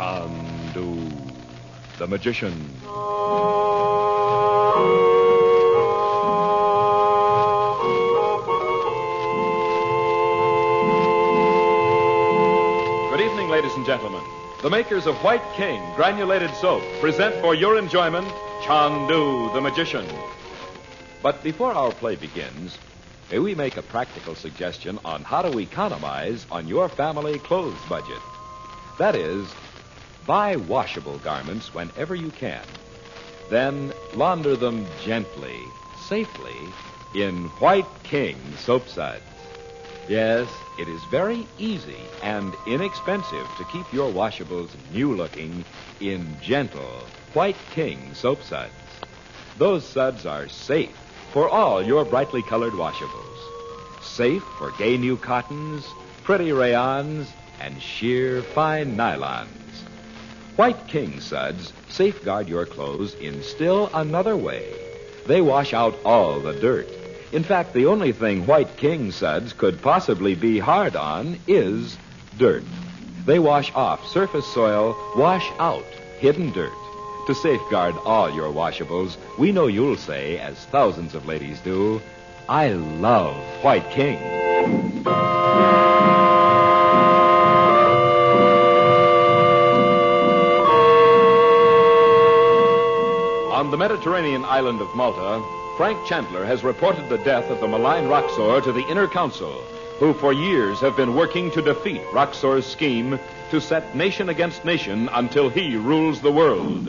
Chandu the Magician. Good evening, ladies and gentlemen. The makers of White King granulated soap present for your enjoyment Chandu the Magician. But before our play begins, may we make a practical suggestion on how to economize on your family clothes budget. That is, buy washable garments whenever you can. Then launder them gently, safely, in White King soap suds. Yes, it is very easy and inexpensive to keep your washables new-looking in gentle White King soap suds. Those suds are safe for all your brightly colored washables. Safe for gay new cottons, pretty rayons, and sheer fine nylons. White King suds safeguard your clothes in still another way. They wash out all the dirt. In fact, the only thing White King suds could possibly be hard on is dirt. They wash off surface soil, wash out hidden dirt. To safeguard all your washables, we know you'll say, as thousands of ladies do, I love White King. On the Mediterranean island of Malta, Frank Chandler has reported the death of the malign Roxor to the Inner Council, who for years have been working to defeat Roxor's scheme to set nation against nation until he rules the world.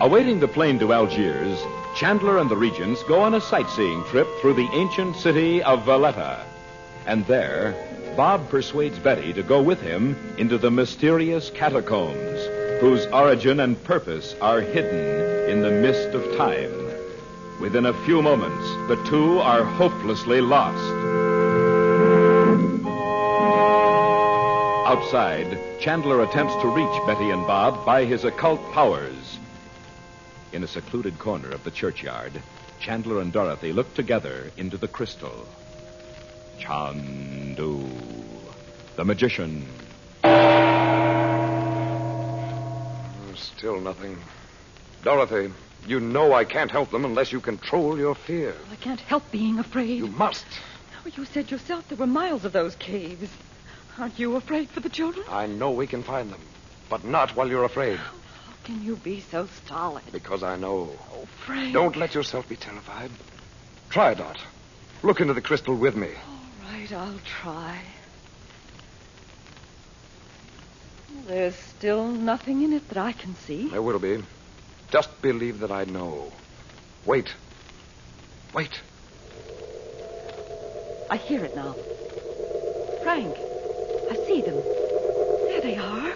Awaiting the plane to Algiers, Chandler and the Regents go on a sightseeing trip through the ancient city of Valletta. And there, Bob persuades Betty to go with him into the mysterious catacombs, whose origin and purpose are hidden in the mist of time. Within a few moments, the two are hopelessly lost. Outside, Chandler attempts to reach Betty and Bob by his occult powers. In a secluded corner of the churchyard, Chandler and Dorothy look together into the crystal. Chandu the Magician. Still nothing. Dorothy, you know I can't help them unless you control your fear. I can't help being afraid. You must. Oh, you said yourself there were miles of those caves. Aren't you afraid for the children? I know we can find them, but not while you're afraid. How can you be so stolid? Because I know. Oh, Frank. Don't let yourself be terrified. Try, Dot. Look into the crystal with me. All right, I'll try. There's still nothing in it that I can see. There will be. Just believe that I know. Wait. Wait. I hear it now. Frank, I see them. There they are.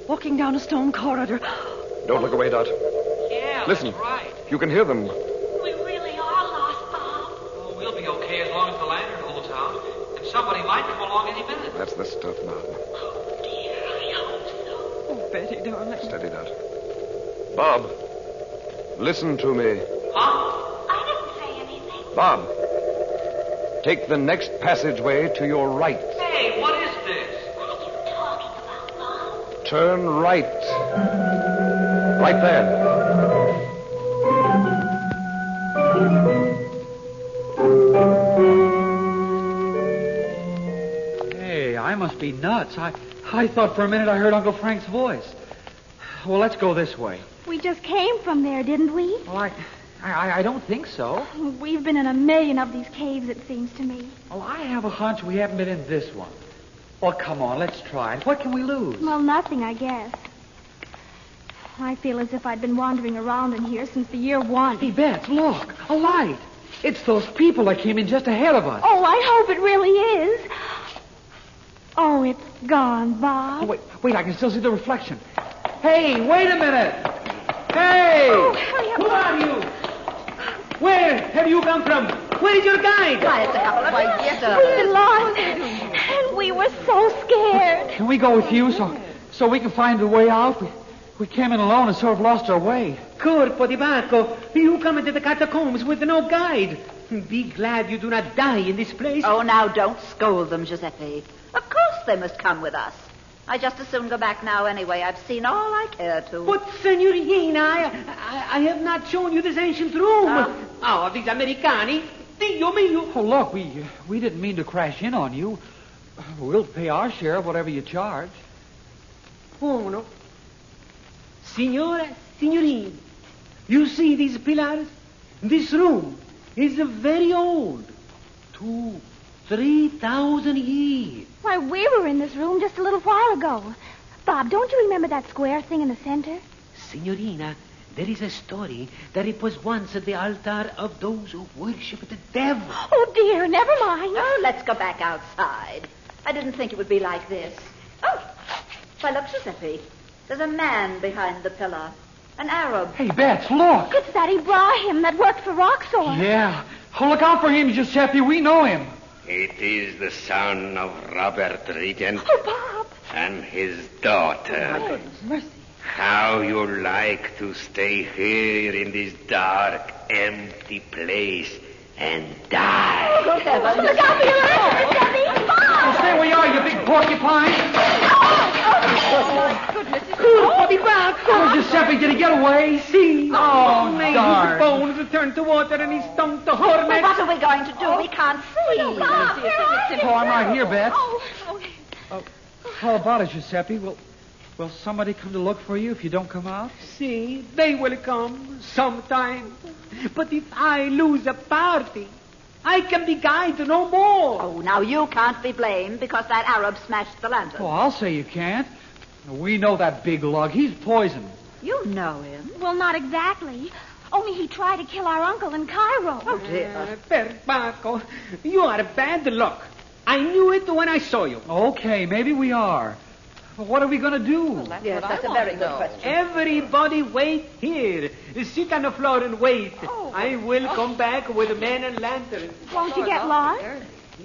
Walking down a stone corridor. Don't look away, Dot. Yeah, Listen. that's right. You can hear them. We really are lost, Bob. Oh, we'll be okay as long as the lantern holds out. And somebody might come along any minute. That's the stuff, Bob. Oh, dear, I hope so. Oh, Betty, darling. Steady, Dot. Bob, listen to me. Huh? I didn't say anything. Bob, take the next passageway to your right. Hey, what is this? What are you talking about, Bob? Turn right. Right there. Hey, I must be nuts. I thought for a minute I heard Uncle Frank's voice. Well, let's go this way. We just came from there, didn't we? Well, I don't think so. We've been in a million of these caves, it seems to me. Well, I have a hunch we haven't been in this one. Well, come on, let's try it. What can we lose? Well, nothing, I guess. I feel as if I'd been wandering around in here since the year 1. Hey, Beth, look, a light. It's those people that came in just ahead of us. Oh, I hope it really is. Oh, it's gone, Bob. Oh, wait, I can still see the reflection. Hey, wait a minute. Hey! Oh, hurry up. Who are you? Where have you come from? Where is your guide? We've been lost, and we were so scared. Can we go with you so we can find a way out? We came in alone and sort of lost our way. Corpo di Bacco, you come into the catacombs with no guide. Be glad you do not die in this place. Oh, now don't scold them, Giuseppe. Of course they must come with us. I just as soon go back now anyway. I've seen all I care to. But, Signorina, I have not shown you this ancient room. Oh, these Americani. Dio mio. Oh, look, we didn't mean to crash in on you. We'll pay our share of whatever you charge. Uno. Signora, signorina, you see these pillars? This room is very old. 3,000 years. Why, we were in this room just a little while ago. Bob, don't you remember that square thing in the center? Signorina, there is a story that it was once at the altar of those who worship the devil. Oh, dear, never mind. Oh, let's go back outside. I didn't think it would be like this. Oh, why, look, Giuseppe. There's a man behind the pillar. An Arab. Hey, Bets, look. It's that Ibrahim that worked for Roxor. Yeah. Oh, look out for him, Giuseppe. We know him. It is the son of Robert Regan Oh, Bob. and his daughter. My goodness, mercy. How you like to stay here in this dark, empty place and die. Good heavens. Look out for your legs, Giuseppe. Bob. Stay where you are, you big porcupine. My goodness. Oh, Giuseppe, did he get away? See? Oh, May darn. his bones turn to water and his tongue to hornet. Well, what are we going to do? We can't see. Bob, where are you? Oh, I'm right here, Bets. Oh, How about it, Giuseppe? Will somebody come to look for you if you don't come out? See, they will come sometime. But if I lose a party, I can be guided no more. Oh, now you can't be blamed because that Arab smashed the lantern. Oh, I'll say you can't. We know that big lug. He's poison. You know him. well, not exactly. Only he tried to kill our uncle in Cairo. Oh, dear. Perbacco, you are bad luck. I knew it when I saw you. Okay, maybe we are. But what are we going to do? Yes, that's a very good question. Everybody wait here. Sit on the floor and wait. I will come back with men and lanterns. Won't you get lost?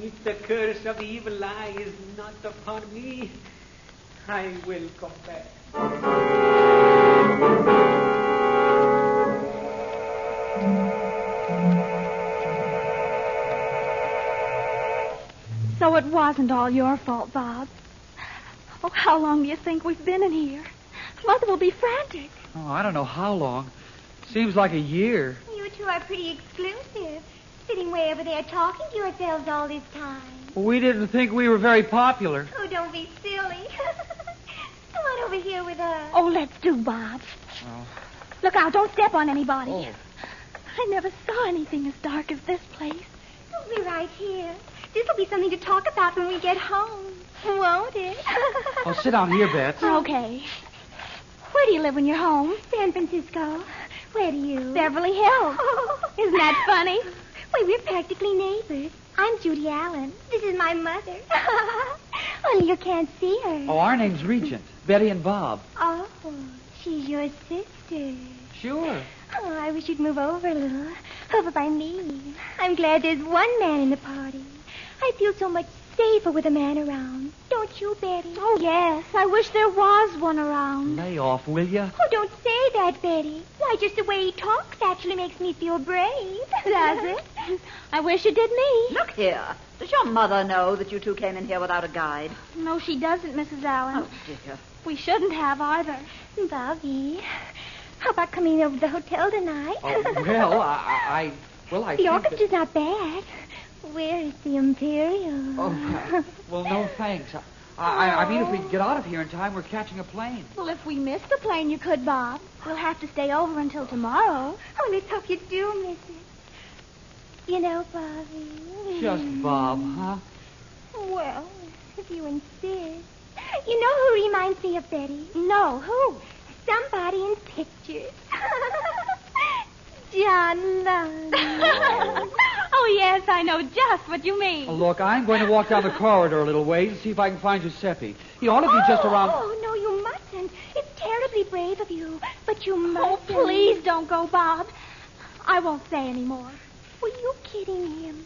If the curse of the evil eye is not upon me, I will come back. So it wasn't all your fault, Bob. Oh, how long do you think we've been in here? Mother will be frantic. Oh, I don't know how long. Seems like a year. You two are pretty exclusive, sitting way over there talking to yourselves all this time. We didn't think we were very popular. Oh, don't be silly. Come on over here with us. Oh, let's do, Bob. Oh. Look out, don't step on anybody. I never saw anything as dark as this place. We'll be right here. This'll be something to talk about when we get home, won't it? Oh, sit down here, Bets. Okay. Where do you live when you're home? San Francisco. Where do you? Beverly Hills. Isn't that funny? Why, we're practically neighbors. I'm Judy Allen. This is my mother. Only you can't see her. Oh, our name's Regent. Betty and Bob. Oh, she's your sister. Sure. Oh, I wish you'd move over a little. Over by me. I'm glad there's one man in the party. I feel so much safer with a man around. Don't you, Betty? Oh, yes. I wish there was one around. Lay off, will you? Oh, don't say that, Betty. Why, just the way he talks actually makes me feel brave. Does it? I wish it did me. Look here. Does your mother know that you two came in here without a guide? No, she doesn't, Mrs. Allen. Oh, dear. We shouldn't have either. Bobby, how about coming over to the hotel tonight? Oh, well, I The think orchestra's not bad. Where is the Imperial? Oh, well, no thanks. I mean, if we get out of here in time, we're catching a plane. Well, if we miss the plane, you could, Bob. We'll have to stay over until tomorrow. Oh, let's hope you do miss it. You know, Bobby. Just Bob, huh? Well, if you insist. You know who reminds me of Betty? No, who? Somebody in pictures. John Lund. Oh, yes, I know just what you mean. Oh, look, I'm going to walk down the corridor a little ways and see if I can find Giuseppe. He ought to be just around... Oh, no, you mustn't. It's terribly brave of you, but you Oh, mustn't. please don't go, Bob. I won't say any more. Were you kidding him?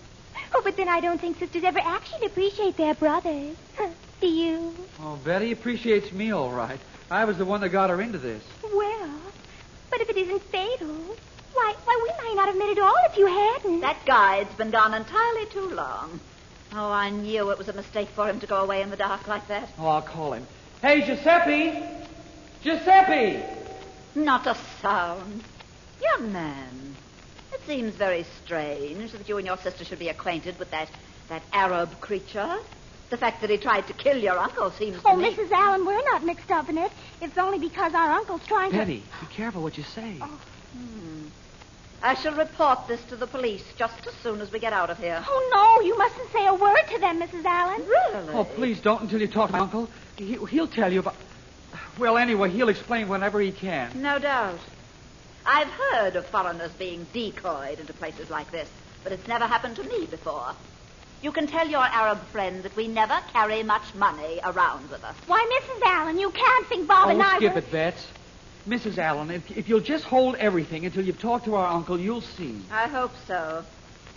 Oh, but then I don't think sisters ever actually appreciate their brothers. Do you? Oh, Betty appreciates me all right. I was the one that got her into this. Well, but if it isn't fatal, why, we might not have met at all if you hadn't. That guide's been gone entirely too long. Oh, I knew it was a mistake for him to go away in the dark like that. Oh, I'll call him. Hey, Giuseppe! Giuseppe! Not a sound. Young man, it seems very strange that you and your sister should be acquainted with that Arab creature. The fact that he tried to kill your uncle seems to me... Mrs. Allen, we're not mixed up in it. It's only because our uncle's trying to... Betty, be careful what you say. Oh. I shall report this to the police just as soon as we get out of here. Oh, no, you mustn't say a word to them, Mrs. Allen. Really? Oh, please don't until you talk to my uncle. He'll tell you about... Well, anyway, he'll explain whenever he can. No doubt. I've heard of foreigners being decoyed into places like this, but it's never happened to me before. You can tell your Arab friend that we never carry much money around with us. Why, Mrs. Allen, you can't think Bob and I... skip it, Bets. Mrs. Allen, if you'll just hold everything until you've talked to our uncle, you'll see. I hope so.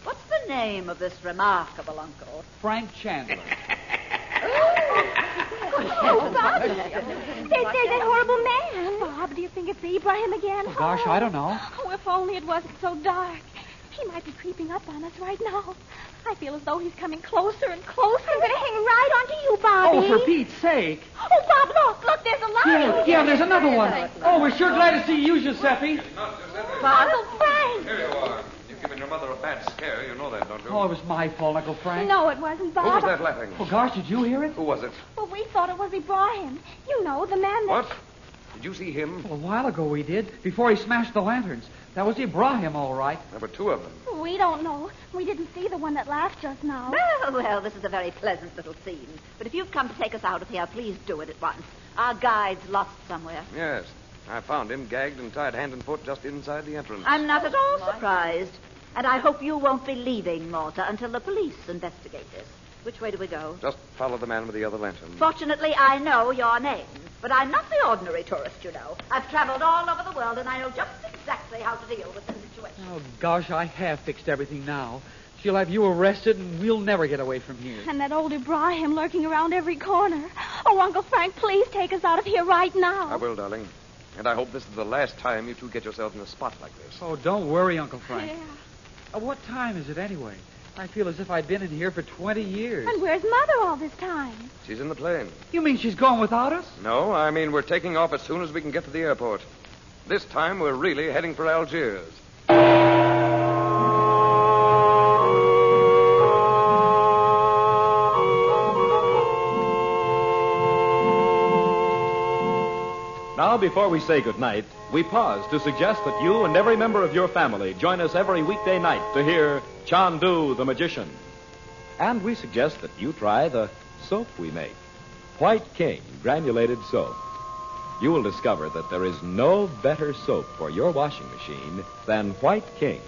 What's the name of this remarkable uncle? Frank Chandler. Oh, Bob. There's that horrible man. Bob, do you think it's Ibrahim again? Oh, gosh, I don't know. Oh, if only it wasn't so dark. He might be creeping up on us right now. I feel as though he's coming closer and closer. I'm going to hang right onto you, Bobby. Oh, for Pete's sake. Oh, Bob, look, there's a light. Yeah, there's another one. Oh, we're sure glad to see you, Giuseppe. Uncle Frank. Here you are. You've given your mother a bad scare. You know that, don't you? Oh, it was my fault, Uncle Frank. No, it wasn't, Bob. Who was that laughing? Oh, gosh, did you hear it? Who was it? Well, we thought it was Ibrahim. You know, the man that... What? Did you see him? Well, a while ago we did, before he smashed the lanterns. That was Ibrahim, all right. There were two of them. We don't know. We didn't see the one that laughed just now. Well, this is a very pleasant little scene. But if you've come to take us out of here, please do it at once. Our guide's lost somewhere. Yes. I found him gagged and tied hand and foot just inside the entrance. I'm not at all surprised. And I hope you won't be leaving Malta until the police investigate this. Which way do we go? Just follow the man with the other lantern. Fortunately, I know your name. But I'm not the ordinary tourist, you know. I've traveled all over the world, and I know just exactly how to deal with the situation. Oh, gosh, I have fixed everything now. She'll have you arrested, and we'll never get away from here. And that old Ibrahim lurking around every corner. Oh, Uncle Frank, please take us out of here right now. I will, darling. And I hope this is the last time you two get yourselves in a spot like this. Oh, don't worry, Uncle Frank. Yeah. What time is it anyway? I feel as if I'd been in here for 20 years. And where's Mother all this time? She's in the plane. You mean she's gone without us? No, I mean we're taking off as soon as we can get to the airport. This time we're really heading for Algiers. Now, before we say goodnight, we pause to suggest that you and every member of your family join us every weekday night to hear Chandu the Magician. And we suggest that you try the soap we make, White King Granulated Soap. You will discover that there is no better soap for your washing machine than White King.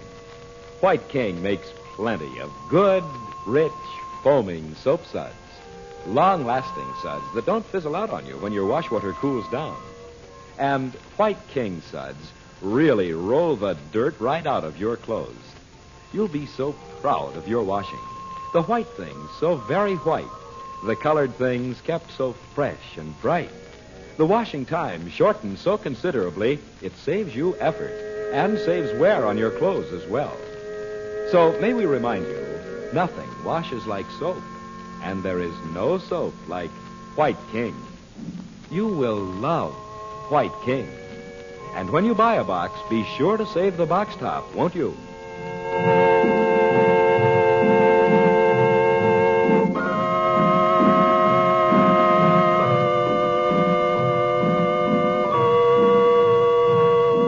White King makes plenty of good, rich, foaming soap suds. Long-lasting suds that don't fizzle out on you when your wash water cools down. And White King suds really roll the dirt right out of your clothes. You'll be so proud of your washing. The white things so very white. The colored things kept so fresh and bright. The washing time shortened so considerably, it saves you effort and saves wear on your clothes as well. So may we remind you, nothing washes like soap. And there is no soap like White King. You will love White King. And when you buy a box, be sure to save the box top, won't you?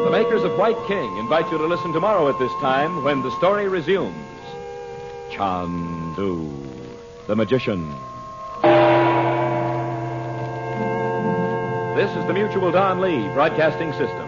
The makers of White King invite you to listen tomorrow at this time when the story resumes. Chandu the Magician. This is the Mutual Don Lee Broadcasting System.